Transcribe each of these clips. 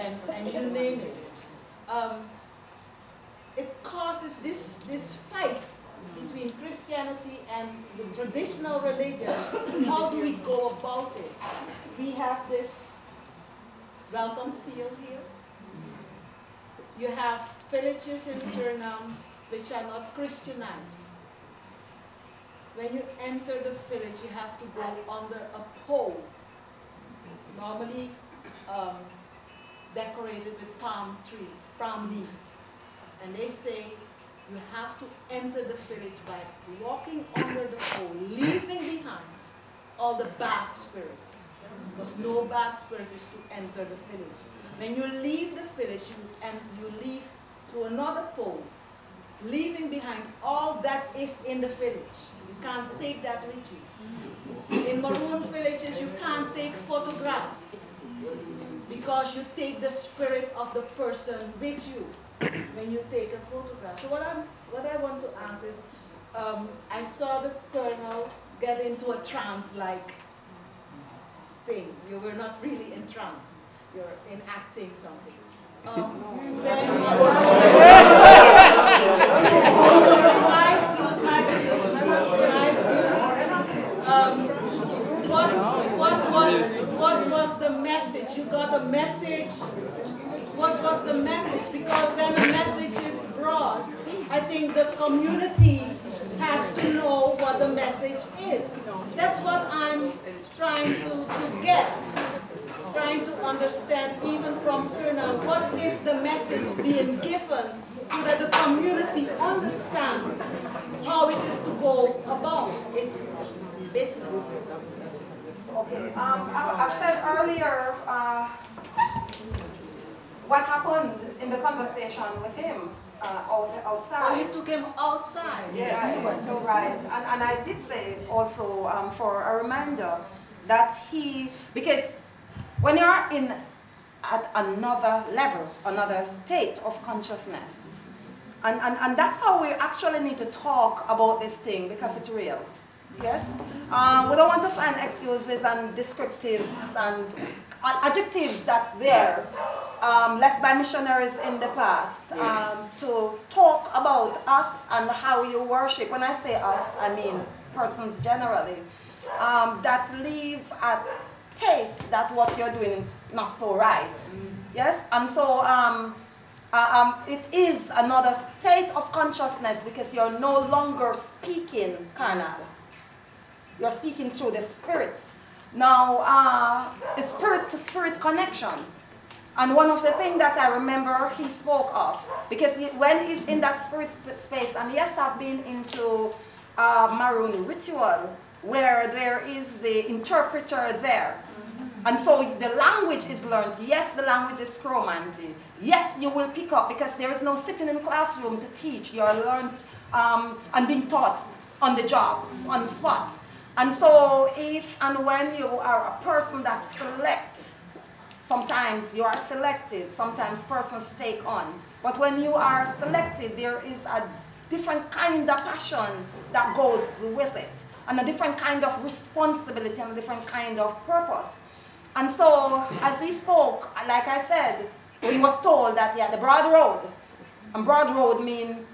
and you name it. It causes this fight between Christianity and the traditional religion. How do we go about it? We have this welcome seal here. You have villages in Suriname which are not Christianized. When you enter the village, you have to go under a pole, normally decorated with palm leaves. And they say you have to enter the village by walking under the pole, leaving behind all the bad spirits. Because no bad spirit is to enter the village. When you leave the village, you leave to another pole, leaving behind all that is in the village. You can't take that with you. In Maroon villages, you can't take photographs because you take the spirit of the person with you when you take a photograph. So what I want to ask is, I saw the colonel get into a trance-like thing. You were not really in trance. You're enacting something. What was the message? You got a message? What was the message? Because when a message is broad, I think the community has to know what the message is. That's what I'm trying to get. Trying to understand, even from Suriname, what is the message being given so that the community understands how it is to go about its business. Okay, I said earlier what happened in the conversation with him outside. Oh, you took him outside? Yes, right. So right. And I did say also for a reminder that because when you're at another level, another state of consciousness, and that's how we actually need to talk about this thing, because it's real. Yes? We don't want to find excuses and descriptives and adjectives that's there, left by missionaries in the past, to talk about us and how you worship. When I say us, I mean persons generally, that leave a taste that what you're doing is not so right. Yes? And so it is another state of consciousness, because you're no longer speaking carnal. You're speaking through the spirit. Now, it's spirit-to-spirit connection. And one of the things that I remember he spoke of, because when he's in that spirit space, and yes, I've been into Maroon ritual, where there is the interpreter there. And so the language is learned. Yes, the language is chromanty. Yes, you will pick up, because there is no sitting in the classroom to teach. You are learned and being taught on the job, on the spot. And so if and when you are a person that selects, sometimes you are selected, sometimes persons take on. But when you are selected, there is a different kind of passion that goes with it, and a different kind of responsibility, and a different kind of purpose. And so, as he spoke, like I said, he was told that, yeah, the broad road, and broad road means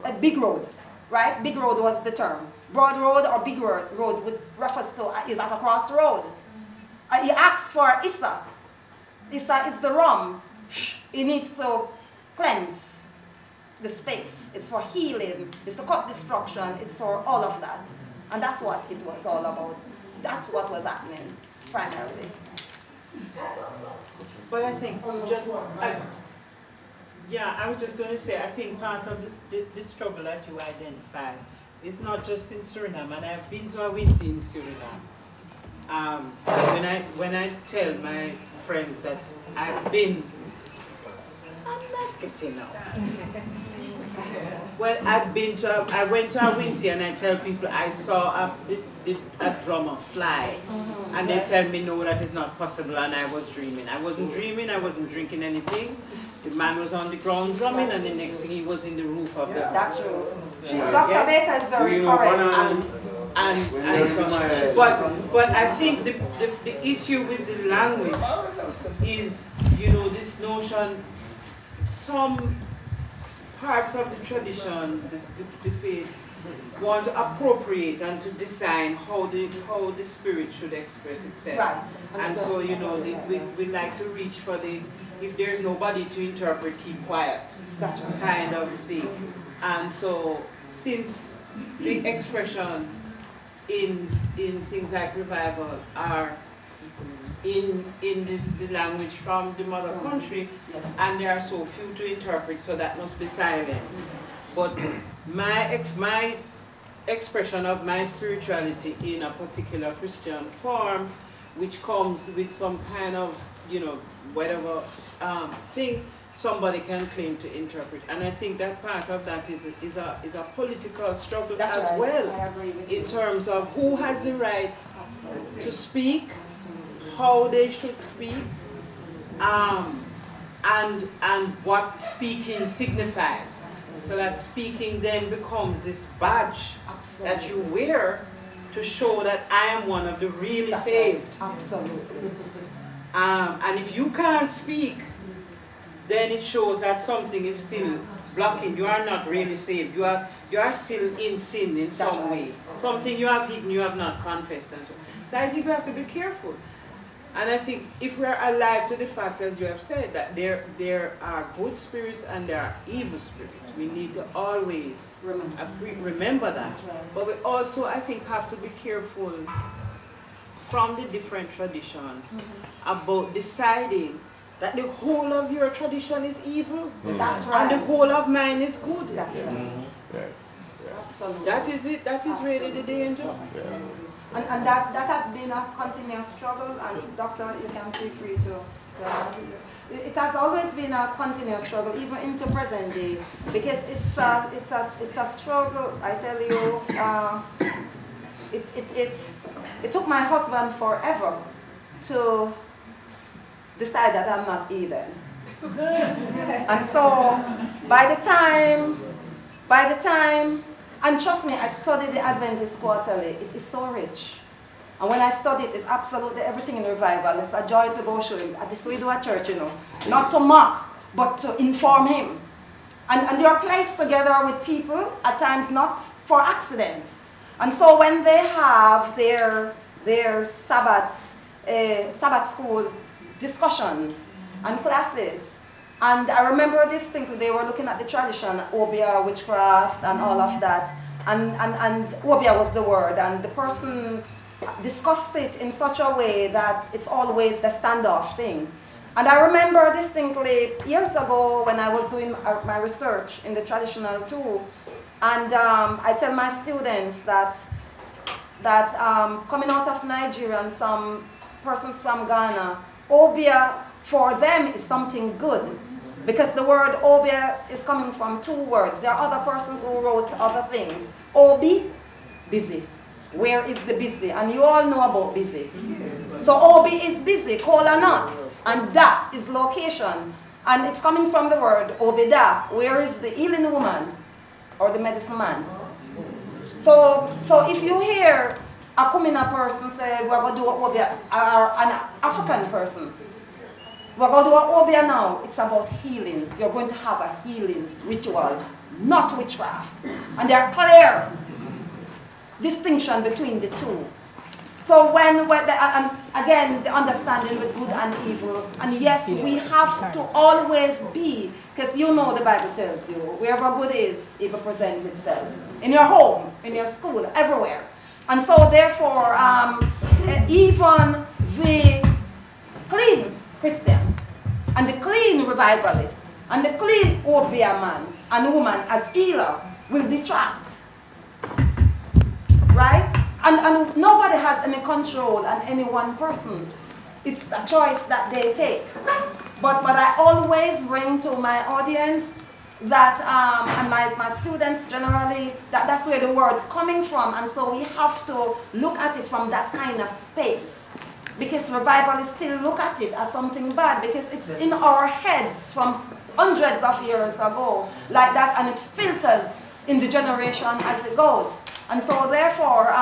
a big road, right? Big road was the term. Broad road or big road with reference to is at a crossroad. He asked for Issa. Issa is the rum. He needs to cleanse the space. It's for healing. It's to cut destruction. It's for all of that. And that's what it was all about. That's what was happening primarily. But I think I was just going to say, I think part of this struggle that you identified is not just in Suriname, and I've been to a winter in Suriname. When I tell my friends that I've been, I'm not getting up. Well, I went to a winter, and I tell people I saw a drummer fly, and they tell me no, that is not possible, and I was dreaming. I wasn't dreaming, I wasn't drinking anything. The man was on the ground drumming, and the next thing he was in the roof of the... That's true. Dr. Baker is very correct. But I think the issue with the language is, this notion, some parts of the tradition, the faith, want to appropriate and to design how the spirit should express itself. Right. And so, you know, we like to reach for the, if there's nobody to interpret, keep quiet. That's right. Kind of thing. And so, since the expressions in things like revival are in the language from the mother country, Yes. and there are so few to interpret, so that must be silenced. But my expression of my spirituality in a particular Christian form, which comes with some kind of, you know, whatever thing, somebody can claim to interpret. And I think that part of that is a political struggle. That's as right. well, I agree with in you. terms of who has the right Absolutely. to speak, how they should speak, and what speaking signifies. So that speaking then becomes this badge that you wear to show that I am one of the really That's saved. right. Absolutely. And if you can't speak, then it shows that something is still blocking. You are not really saved. You are still in sin in some way. Something you have hidden, you have not confessed, and so. So I think we have to be careful. And I think if we are alive to the fact, as you have said, that there are good spirits and there are evil spirits, we need to always remember that. Right. But we also, I think, have to be careful from the different traditions about deciding that the whole of your tradition is evil, That's right. and the whole of mine is good. That's right. Right. Absolutely. That is it. That is really the danger. And that has been a continuous struggle, and Doctor, you can feel free to it has always been a continuous struggle, even into present day, because it's a struggle. I tell you, it took my husband forever to decide that I'm not either. And so by the time, and trust me, I studied the Adventist Quarterly. It is so rich. And when I study it, it's absolutely everything in revival. It's a joy to go show him. This we do at church, you know. Not to mock, but to inform him. And they are placed together with people, at times not for accident. And so when they have their Sabbath school discussions and classes, and I remember distinctly, they were looking at the tradition, obia, witchcraft, and all of that. And obia was the word, and the person discussed it in such a way that it's always the standoff thing. And I remember distinctly years ago when I was doing my research in the traditional too, and I tell my students that coming out of Nigeria and some persons from Ghana, obia for them is something good. Because the word obia is coming from two words. There are other persons who wrote other things. Obi, busy. Where is the busy? And you all know about busy. So obi is busy, call or not. And da is location. And it's coming from the word obida. Where is the healing woman or the medicine man? So if you hear a Kumina person say, we're going to do obia, or an African person, we're going to do obia now, it's about healing. You're going to have a healing ritual, not witchcraft. And there are clear distinction between the two. So and again, the understanding with good and evil. And yes, we have to always be, because you know the Bible tells you, wherever good is, evil presents itself. In your home, in your school, everywhere. And so therefore, even the clean Christian, and the clean revivalist, and the clean obia man and woman as healer will detract. Right? And nobody has any control on any one person. It's a choice that they take. But I always bring to my audience that, and my students generally, that's where the word coming from. And so we have to look at it from that kind of space. Because revivalists still look at it as something bad, because it's in our heads from hundreds of years ago, like that, and it filters in the generation as it goes. And so therefore,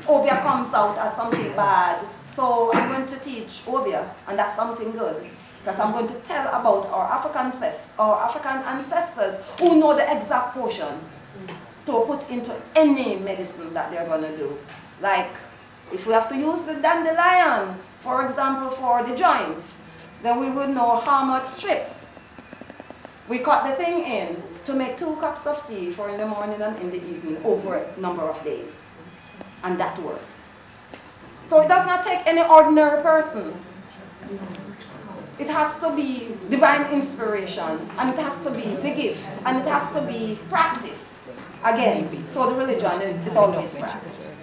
obia comes out as something bad. So I'm going to teach obia, and that's something good. Because I'm going to tell about our African ancestors who know the exact portion to put into any medicine that they're going to do. Like, if we have to use the dandelion, for example, for the joint, then we would know how much strips we cut the thing in to make 2 cups of tea for in the morning and in the evening over a number of days. And that works. So it does not take any ordinary person. It has to be divine inspiration, and it has to be the gift, and it has to be practice. Again, so the religion is always practice.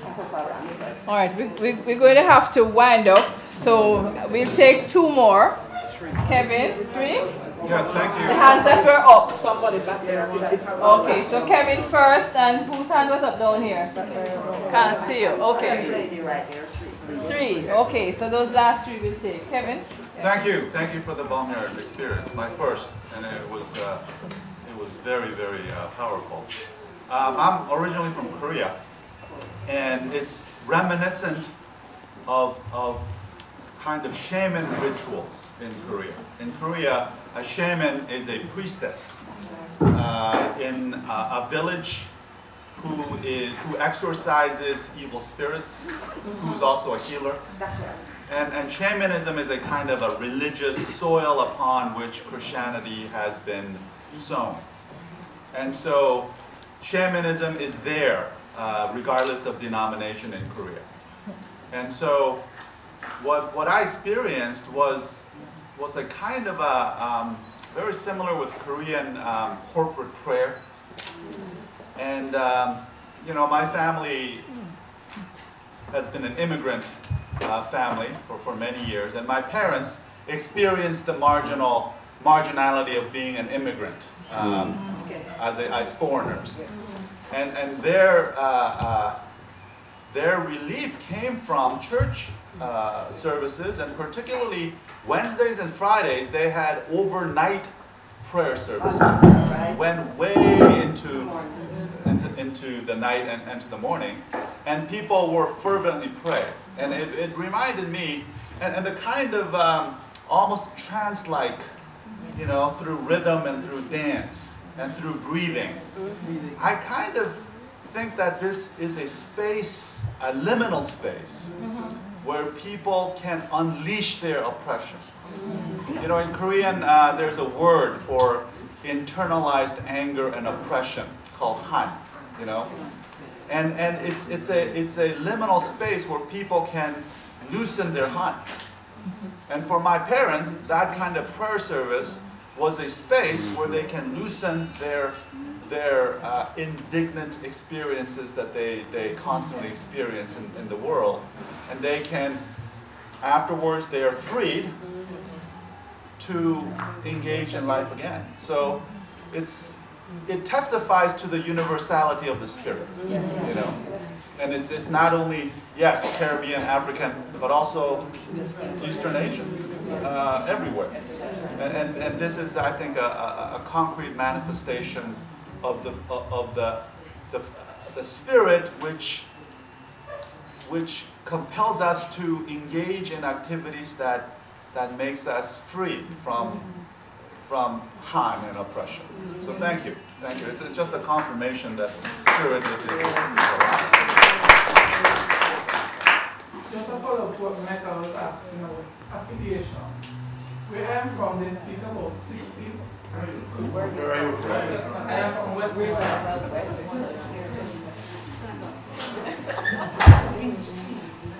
I hope I answered. All right, we're going to have to wind up, so we'll take 2 more. Kevin, 3? Yes, thank you. The hands that were up. Somebody back there. Okay, so Kevin first, and whose hand was up down here? Can't see you. Okay. Lady right there, 3. Okay, so those last 3 we'll take. Kevin? Thank you. Thank you for the Balmyard experience, my first, and it was very, very powerful. I'm originally from Korea, and it's reminiscent of kind of shaman rituals in Korea. In Korea, a shaman is a priestess in a village who exorcises evil spirits, who's also a healer. That's right. And shamanism is a kind of a religious soil upon which Christianity has been sown. And so shamanism is there regardless of denomination in Korea. And so what I experienced was a kind of a very similar with Korean corporate prayer. And you know, my family has been an immigrant family for many years, and my parents experienced the marginality of being an immigrant as foreigners, and their relief came from church services, and particularly Wednesdays and Fridays they had overnight prayer services. Went way into the night and to the morning, and people were fervently praying. And it reminded me, and the kind of almost trance-like, you know, through rhythm and through dance and through breathing. I kind of think that this is a space, a liminal space, where people can unleash their oppression. You know, in Korean, there's a word for internalized anger and oppression called han, you know. And it's a liminal space where people can loosen their han. And for my parents, that kind of prayer service was a space where they can loosen their indignant experiences that they constantly experience in the world. And they can, afterwards, they are freed to engage in life again. So it testifies to the universality of the spirit, you know. And it's not only, yes, Caribbean, African, but also Eastern Asian, everywhere. And this is, I think, a concrete manifestation of the spirit which compels us to engage in activities that makes us free from harm and oppression. So thank you. Thank you. It's just a confirmation that spirit is Just a follow-up to what Michael was asking about affiliation. Where I am from, they speak about 60 and 61. Where are you from? I am from West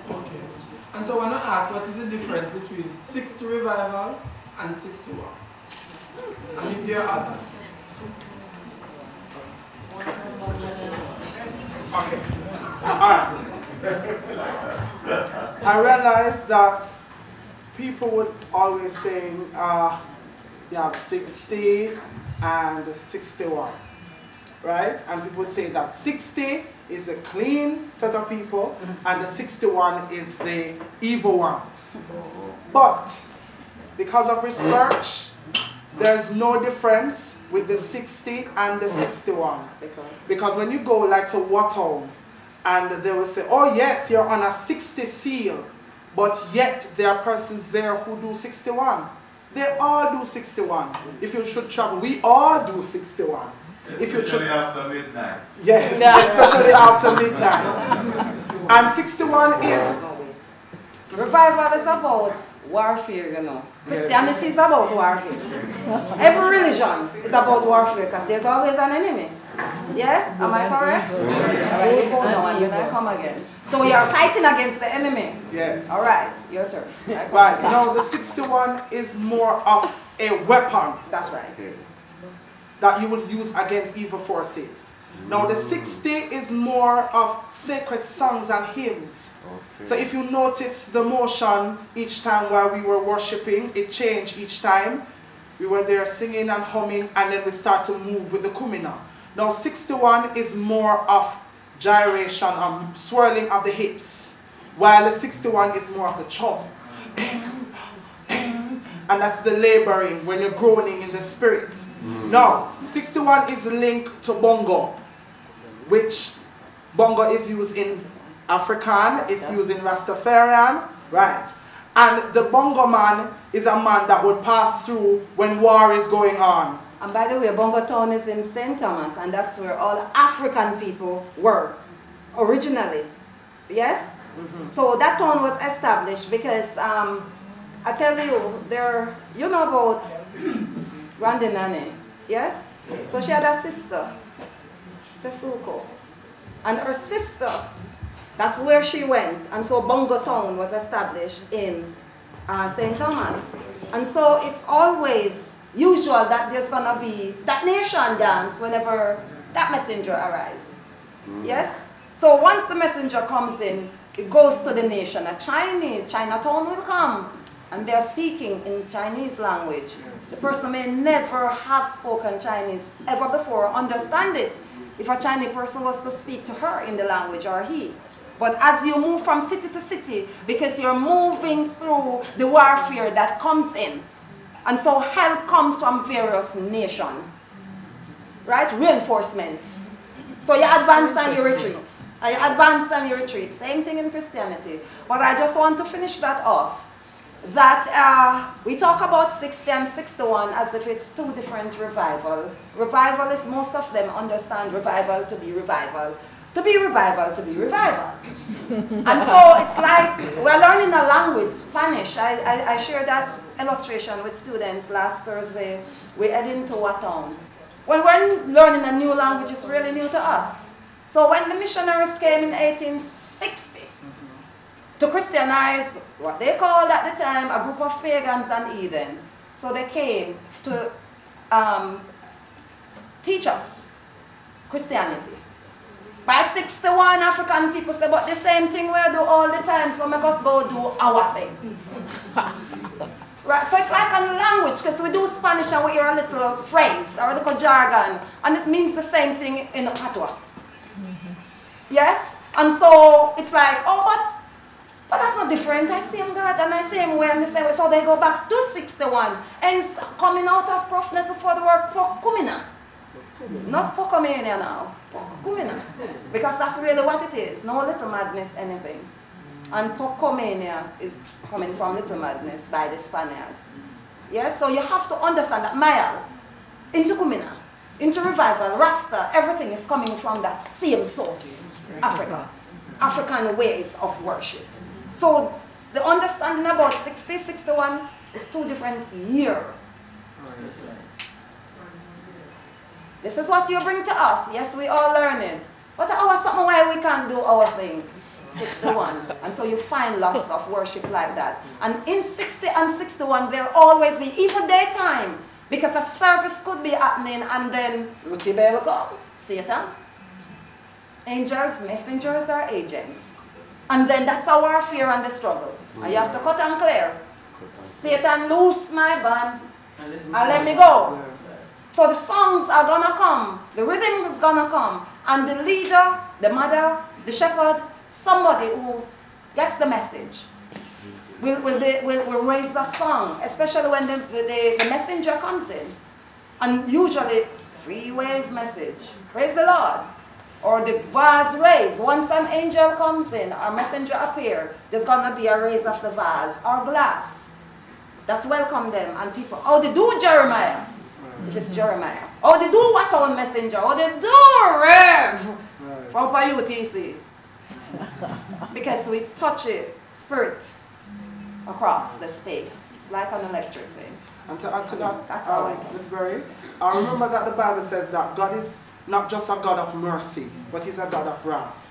Okay. And so I want to ask, what is the difference between 60 revival and 61? And if there are others? Okay. Alright. I realized that people would always say you have 60 and 61, right? And people would say that 60 is a clean set of people and the 61 is the evil ones. But because of research, there's no difference with the 60 and the 61. Because when you go like to Watown, and they will say, oh yes, you're on a 60 seal, but yet there are persons there who do 61. They all do 61. If you should travel, we all do 61. If you should, after midnight. yes, especially after midnight. And 61 is... Revival is about warfare, you know. Christianity is about warfare. Every religion is about warfare because there's always an enemy. Yes? Am I correct? Alright, you go now and then I come again. So you are fighting against the enemy. Yes. Alright, your turn. Right, now the 61 is more of a weapon. That's right. That you will use against evil forces. Now the 60 is more of sacred songs and hymns. So if you notice the motion each time while we were worshiping, it changed each time. We were there singing and humming, and then we start to move with the kumina. Now 61 is more of gyration, swirling of the hips, while the 61 is more of the chop. And that's the laboring when you're groaning in the spirit. Now, 61 is linked to bongo, which bongo is used in African, it's used in Rastafarian, right? And the bongo man is a man that would pass through when war is going on. And by the way, Bongo Town is in St. Thomas, and that's where all African people were originally. Yes? So that town was established because, I tell you, you know about Grande Nane, yes? So she had a sister, Sesuko. And her sister, that's where she went. And so Bongo Town was established in St. Thomas. And so it's always usual that there's going to be that nation dance whenever that messenger arrives. Yes? So once the messenger comes in, it goes to the nation. Chinatown will come, and they're speaking in Chinese language. The person may never have spoken Chinese ever before, understand it, if a Chinese person was to speak to her in the language, or he. But as you move from city to city, because you're moving through the warfare that comes in, and so help comes from various nations, right? Reinforcement. So you advance and you retreat. And you advance and you retreat. Same thing in Christianity. But I just want to finish that off. That we talk about 60 and 61 as if it's two different revival. Revival is, most of them understand revival to be revival. To be revival, to be revival. And so it's like we're learning a language, Spanish. I shared that illustration with students last Thursday. We're heading to a town. When we're learning a new language, it's really new to us. So when the missionaries came in 1860 to Christianize what they called at the time a group of pagans and heathen, so they came to teach us Christianity. By 61, African people say, but the same thing we do all the time, so make us go do our thing. Right? So it's like a language, because we do Spanish and we hear a little phrase or a little jargon, and it means the same thing in patois. Yes? And so it's like, oh, but that's not different. I see him God and I see him way and the same way. So they go back to 61, and coming out of prophet for the word kumina. Not Pocomania now, Pocomania. Because that's really what it is. No little madness, anything. And Pocomania is coming from little madness by the Spaniards. Yes, so you have to understand that Mayal, into Kumina, into revival, Rasta, everything is coming from that same source, Africa. African ways of worship. So the understanding about 60, 61 is two different years. This is what you bring to us. Yes, we all learn it. But our something why we can't do our thing. 61. And so you find lots of worship like that. And in 60 and 61, there always be, even daytime, because a service could be happening and then Ruti will come, Satan. Angels, messengers, or agents. And then that's our warfare and the struggle. And you have to cut and clear. Satan, loose my band and let me go. So the songs are going to come, the rhythm is going to come, and the leader, the mother, the shepherd, somebody who gets the message will raise a song, especially when the messenger comes in. And usually, free wave message. Praise the Lord. or the vase raised. Once an angel comes in, or messenger appear, there's gonna be a raise of the vase or glass. That's welcome them. And people, oh, they do Jeremiah. If it's Jeremiah. Oh, they do what on messenger? Oh, they do Rev from UTC. Because we touch it, spirit, across the space. It's like an electric thing. And to add to that, That's all I can. Ms. Berry, I remember that the Bible says that God is not just a God of mercy, but He's a God of wrath.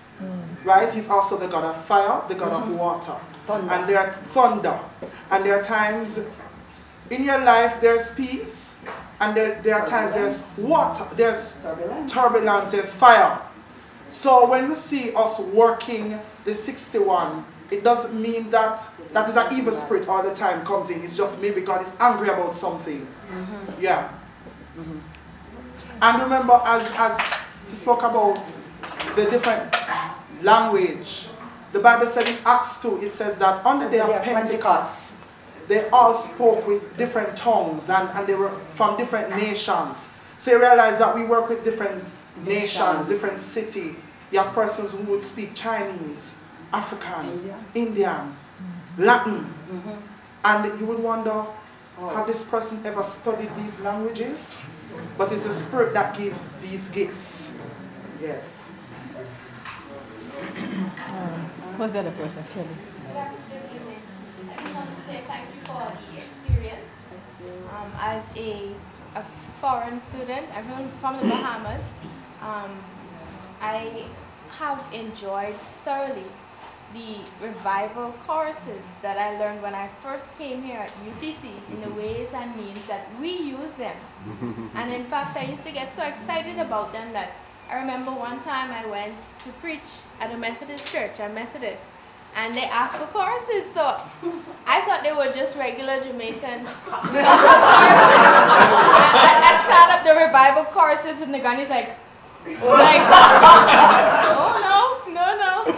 Right? He's also the God of fire, the God of water. Thunder. And there are thunder. And there are times in your life there's peace, and there are times there's water, there's turbulence, there's fire. So when you see us working the 61, it doesn't mean that that is an evil spirit all the time comes in. It's just maybe God is angry about something. Yeah. And remember, as he spoke about the different language, the Bible said in Acts 2, it says that on the day of Pentecost, they all spoke with different tongues, and they were from different nations. So you realize that we work with different nations, different cities. You have persons who would speak Chinese, African, Indian, Latin. And you would wonder, have this person ever studied these languages? But it's the Spirit that gives these gifts. Yes. What's the other person? Kelly. I just want to say thank you for the experience. As a foreign student, I'm from the Bahamas. I have enjoyed thoroughly the revival courses that I learned when I first came here at UTC, in the ways and means that we use them. And in fact, I used to get so excited about them that I remember one time I went to preach at a Methodist church. I'm Methodist. And they asked for choruses, so I thought they were just regular Jamaican choruses. I started up the revival choruses, and the Ghanai's like, oh no.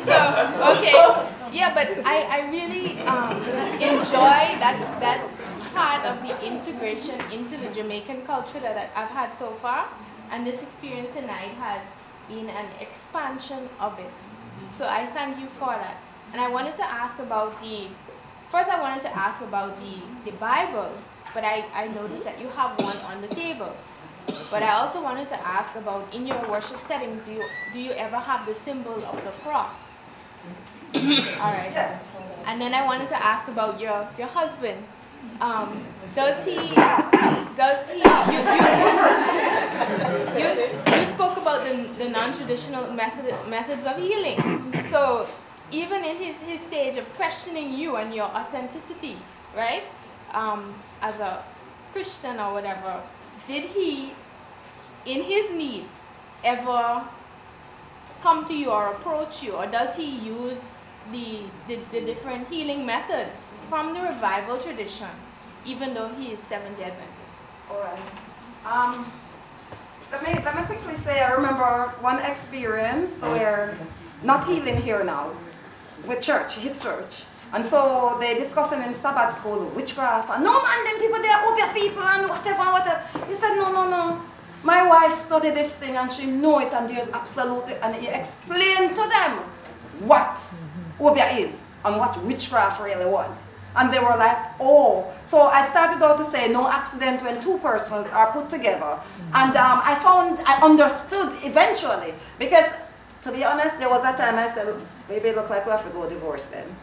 So, okay. Yeah, but I really enjoy that part of the integration into the Jamaican culture that I've had so far. And this experience tonight has been an expansion of it. So I thank you for that. And I wanted to ask about the Bible, but I noticed that you have one on the table. But I also wanted to ask about, in your worship settings, do you ever have the symbol of the cross? All right. Yes. And then I wanted to ask about your husband. You spoke about the non-traditional methods of healing. So even in his stage of questioning you and your authenticity, right? As a Christian or whatever, did he, in his need, ever come to you or approach you, or does he use the different healing methods from the revival tradition, even though he is Seventh-day Adventist? All right. Let me quickly say, I remember one experience where, not healing here now, with church, his church. And so they discussing in Sabbath school witchcraft, and no man, them people, they are opiate people and whatever. He said, no. My wife studied this thing and she know it, and there's absolutely, and he explained to them what opiate is and what witchcraft really was. And they were like, oh. So I started out to say no accident when two persons are put together. And I understood eventually, because to be honest, there was a time I said, baby, it looks like we have to go divorce then.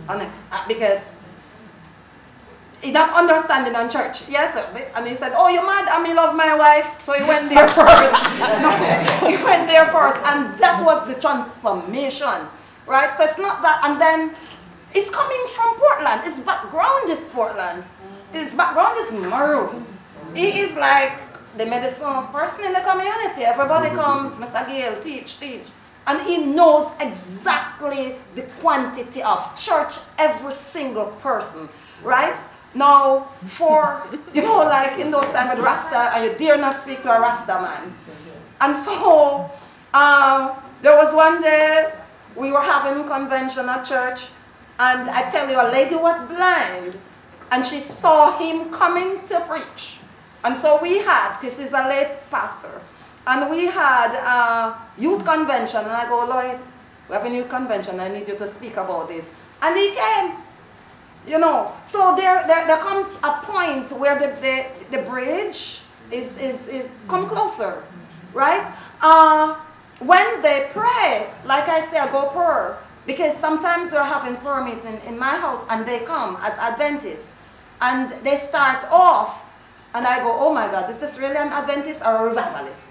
Honest, because he not understanding on church. Yes, sir. And he said, oh, you mad? I me love my wife. So he went there first. No, he went there first. And that was the transformation. Right? So it's not that. And then it's coming from Portland. His background is Portland. His background is maroon. He is like the medicine person in the community. Everybody comes, Mr. Gale, teach. And he knows exactly the quantity of church, every single person. Right? Now, for, like in those times with Rasta, and you dare not speak to a Rasta man. And so, there was one day, we were having convention at church, and I tell you, a lady was blind, and she saw him coming to preach. And so we had, this is a late pastor, And we had a youth convention, and I go, Lloyd, we have a youth convention, I need you to speak about this. And he came, you know. So there comes a point where the bridge is come closer, right? When they pray, like I say, I go prayer, because sometimes we're having prayer meeting in my house, and they come as Adventists, and they start off, and I go, oh my God, is this really an Adventist or a revivalist?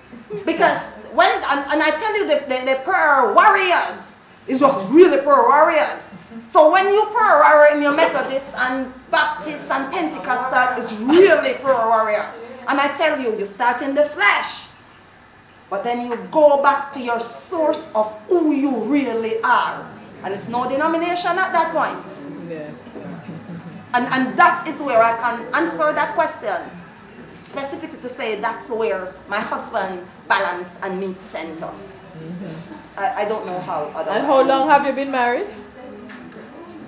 Because when, and I tell you, the prayer warriors is just really prayer warriors. So when you prayer warrior in your Methodist and Baptist and Pentecostal, it's really prayer warrior. And I tell you, you start in the flesh, but then you go back to your source of who you really are. And it's no denomination at that point. Yes. And that is where I can answer that question. Specifically to say that's where my husband balance and meet center. I don't know how otherwise. And how long have you been married?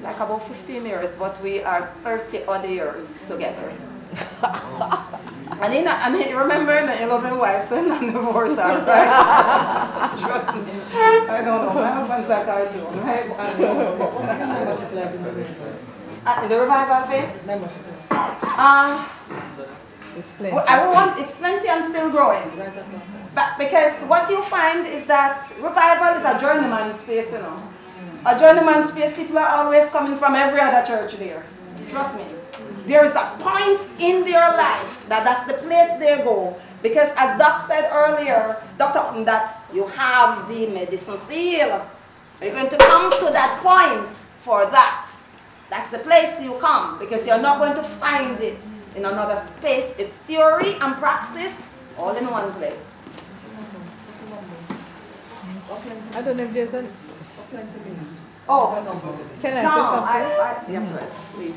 Like about 15 years, but we are 30 odd years together. I mean, remember the 11 wives, so I'm not divorced, right? Trust me. I don't know. My husband's a cartoon. What's the membership like in the revival? The revival faith? Membership. It's plenty. It's plenty and still growing. But because what you find is that revival is a journeyman space, you know. A journeyman space, people are always coming from every other church there. Trust me. There is a point in their life that's the place they go. Because as Doc said earlier, Dr. that you have the medicine seal. You're going to come to that point for that. That's the place you come, because you're not going to find it in another space. It's theory and praxis all in one place. I don't know if there's an... Oh, can I say something? Yes, right, please.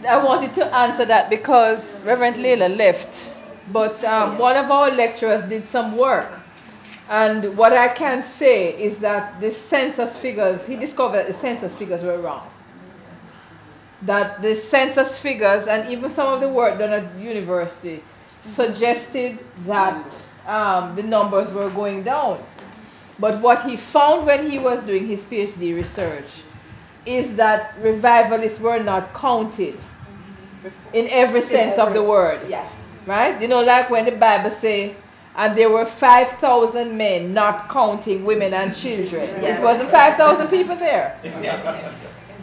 I wanted to answer that because Reverend Layla left, but one of our lecturers did some work, and what I can say is that the census figures, he discovered that the census figures were wrong. That the census figures and even some of the work done at university suggested that the numbers were going down. But what he found when he was doing his PhD research is that revivalists were not counted in every sense of the word. Yes. Right? You know, like when the Bible says, and there were 5,000 men, not counting women and children. Yes. It wasn't 5,000 people there.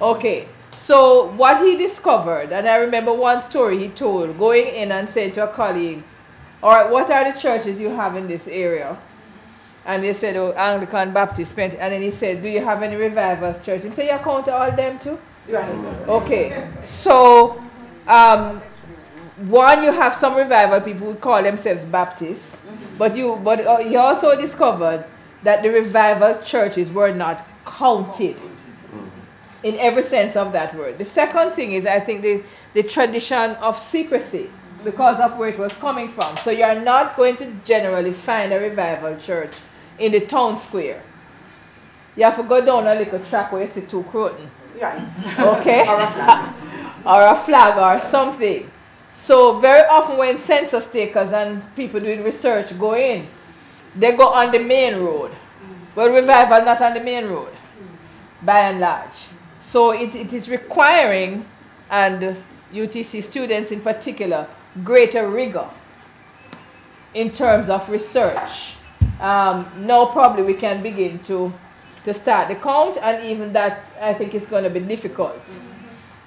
Okay. So what he discovered, and I remember one story he told, going in and saying to a colleague, all right, what are the churches you have in this area? And they said, oh, Anglican, Baptist, and then he said, do you have any revivals church? He said, you count all them too? Right. Okay. So, one, you have some revival people who call themselves Baptists, but he also discovered that the revival churches were not counted in every sense of that word. The second thing is, I think, the tradition of secrecy, because of where it was coming from. So you are not going to generally find a revival church in the town square. You have to go down a little track where you see two croton. Right. Okay? Or a flag. Or a flag or something. So very often when census takers and people doing research go in, they go on the main road. But revival not on the main road, by and large. So it is requiring, and UTC students in particular, greater rigor in terms of research. Now probably we can begin to start the count, and even that I think is going to be difficult.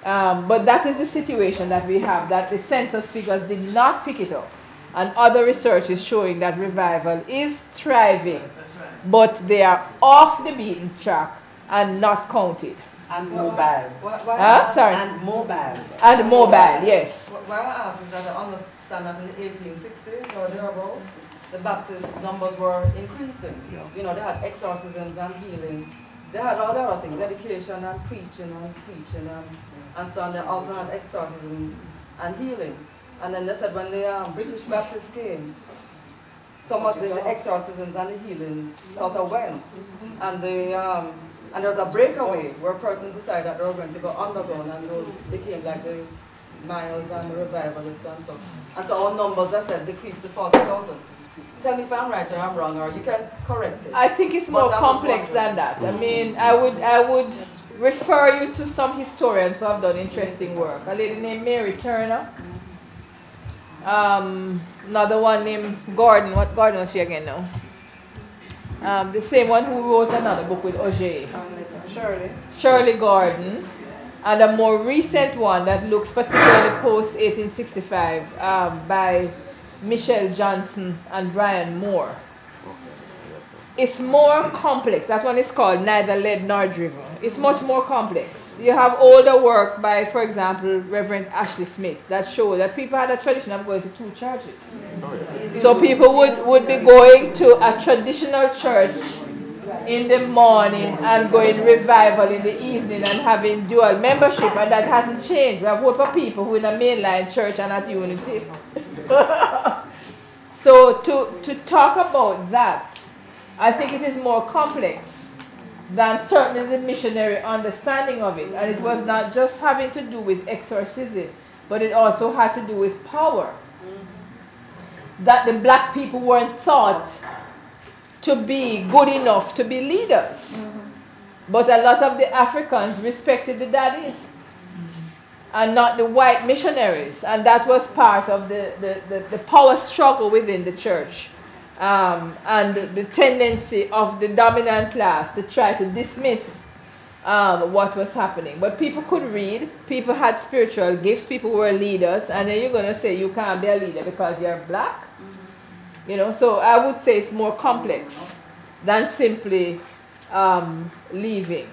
But that is the situation that we have, that the census figures did not pick it up. And other research is showing that revival is thriving, but they are off the beaten track and not counted. And mobile. Sorry. And mobile. And mobile, yes. Why I ask is that I understand that in the 1860s or thereabout, the Baptist numbers were increasing. You know, they had exorcisms and healing. They had all the other things, education and preaching and teaching and so on. They also had exorcisms and healing. And then they said when the British Baptists came, some of the exorcisms and the healings sort of went. And there was a breakaway where persons decided that they were going to go underground, and those became like the miles and revivalists and so. And so our numbers that said decreased to 40,000. Tell me if I'm right or I'm wrong, or you can correct it. I think it's more complex than that. I mean, I would refer you to some historians who have done interesting work. A lady named Mary Turner. Another one named Gordon. What Gordon was she again now? The same one who wrote another book with Auger. Shirley Gordon. And a more recent one that looks particularly post-1865 by Michelle Johnson and Brian Moore. It's more complex. That one is called Neither Led Nor Driven. It's much more complex. You have older work by, for example, Reverend Ashley Smith that show that people had a tradition of going to two churches. So people would be going to a traditional church in the morning and going revival in the evening and having dual membership, and that hasn't changed. We have a group of people who in a mainline church and at Unity. So to talk about that, I think it is more complex than certainly the missionary understanding of it. And it was not just having to do with exorcism, but it also had to do with power. That the black people weren't thought to be good enough to be leaders. But a lot of the Africans respected the daddies and not the white missionaries. And that was part of the power struggle within the church. And the tendency of the dominant class to try to dismiss what was happening. But people could read, people had spiritual gifts, people were leaders, and then you're going to say you can't be a leader because you're black? You know, so I would say it's more complex than simply leaving.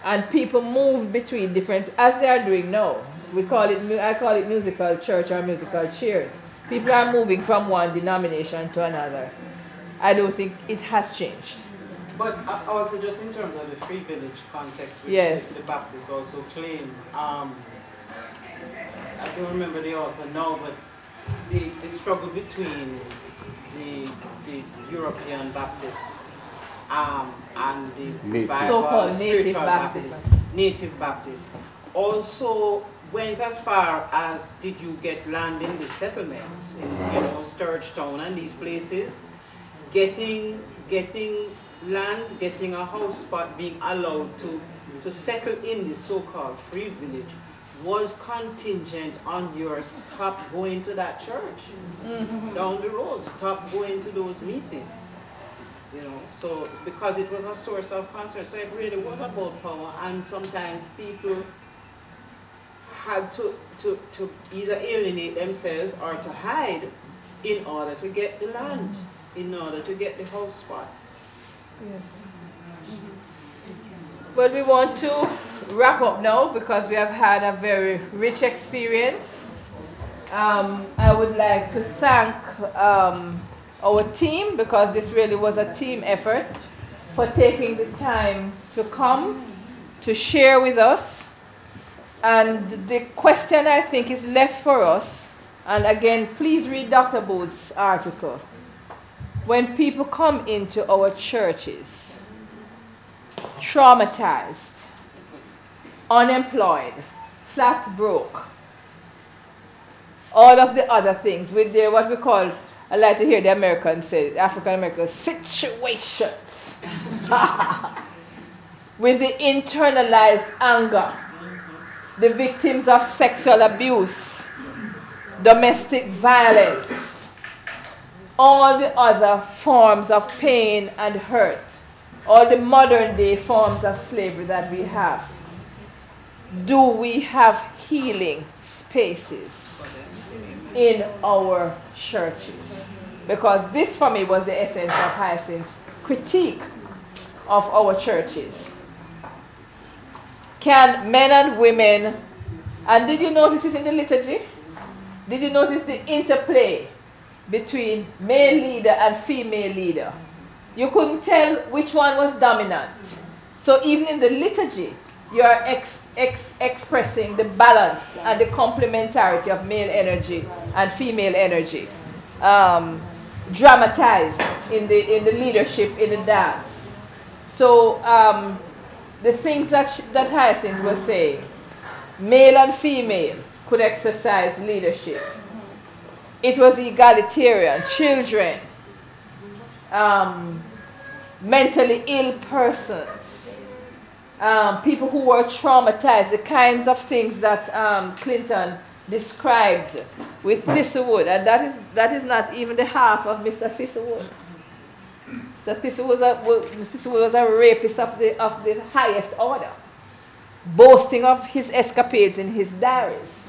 And people move between different, as they are doing now. I call it musical church or musical chairs. People are moving from one denomination to another. I don't think it has changed. But also just in terms of the free village context, which yes, the Baptists also claim, I don't remember the author now, but the struggle between the European Baptists and the so-called native Baptists. Native Baptists also went as far as, did you get land in the settlements, in, Sturgetown and these places, getting land, getting a house spot, being allowed to settle in the so-called free village was contingent on your stop going to that church down the road, stop going to those meetings. So because it was a source of concern, so it really was about power, and sometimes people had to either alienate themselves or to hide in order to get the land, in order to get the house spot. Yes. Well, we want to wrap up now because we have had a very rich experience. I would like to thank our team, because this really was a team effort, for taking the time to come to share with us. And the question I think is left for us, and again, please read Dr. Booth's article. When people come into our churches, traumatized, unemployed, flat broke, all of the other things with their, what we call, I like to hear the Americans say, African Americans, situations, with the internalized anger, the victims of sexual abuse, domestic violence, all the other forms of pain and hurt, all the modern day forms of slavery that we have. Do we have healing spaces in our churches? Because this for me was the essence of Hyacinth's critique of our churches. Can men and women, and did you notice it in the liturgy? Did you notice the interplay between male leader and female leader? You couldn't tell which one was dominant. So even in the liturgy, you are expressing the balance and the complementarity of male energy and female energy, dramatized in the leadership, in the dance. So the things that Hyacinth was saying, male and female, could exercise leadership. It was egalitarian, children, mentally ill persons, people who were traumatized, the kinds of things that Clinton described with Thistlewood, and that is not even the half of Mr. Thistlewood. Mr. Thistlewood was a rapist of the highest order, boasting of his escapades in his diaries.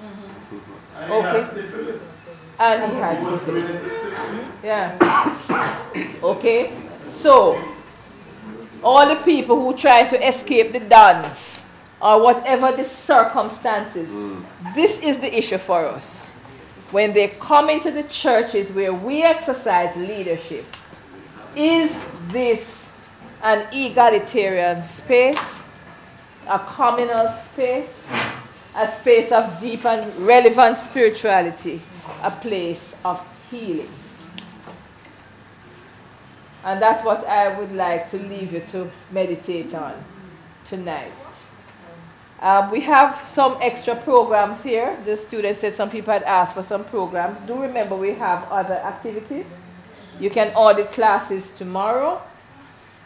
Okay. And he had syphilis. Yeah. Okay. So, all the people who try to escape the dons, or whatever the circumstances, this is the issue for us. When they come into the churches where we exercise leadership, is this an egalitarian space, a communal space, a space of deep and relevant spirituality, a place of healing? And that's what I would like to leave you to meditate on tonight. We have some extra programs here. The students said some people had asked for some programs. Do remember we have other activities. You can audit classes tomorrow.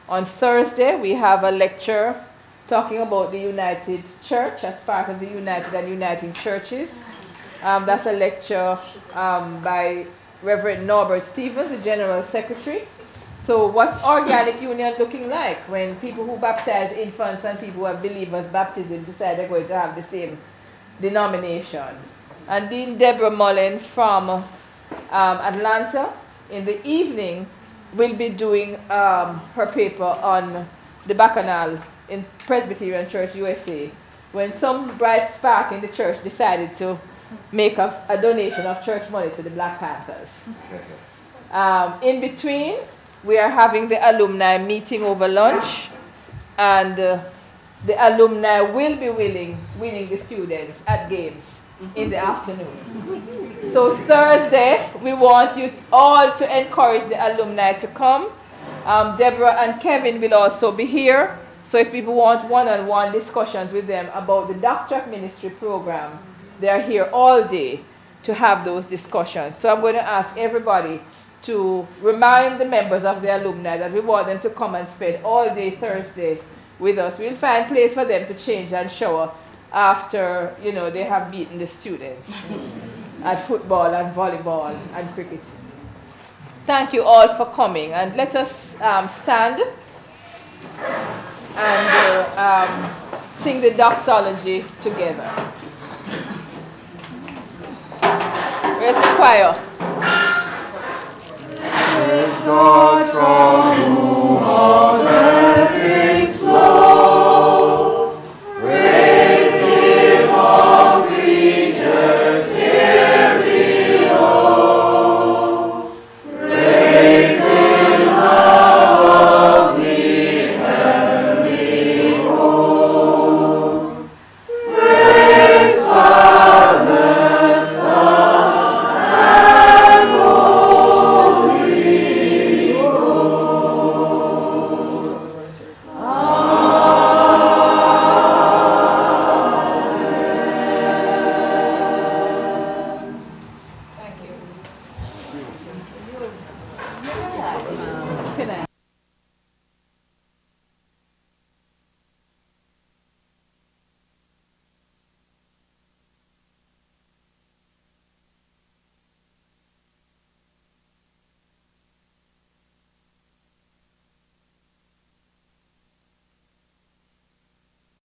On Thursday, we have a lecture talking about the United Church as part of the United and Uniting Churches. That's a lecture by Reverend Norbert Stevens, the General Secretary. So what's organic union looking like when people who baptize infants and people who have believers' baptism decide they're going to have the same denomination? And Dean Deborah Mullen from Atlanta in the evening will be doing her paper on the Bacchanal in Presbyterian Church USA, when some bright spark in the church decided to make a donation of church money to the Black Panthers. In between, we are having the alumni meeting over lunch, and the alumni will be winning the students at games in the afternoon. So Thursday, we want you all to encourage the alumni to come. Deborah and Kevin will also be here. So if people want one-on-one discussions with them about the Doctor of Ministry program, they are here all day to have those discussions. So I'm going to ask everybody to remind the members of the alumni that we want them to come and spend all day Thursday with us. We'll find a place for them to change and shower after, you know, they have beaten the students at football and volleyball and cricket. Thank you all for coming, and let us stand and sing the doxology together. Where's the choir? Praise God from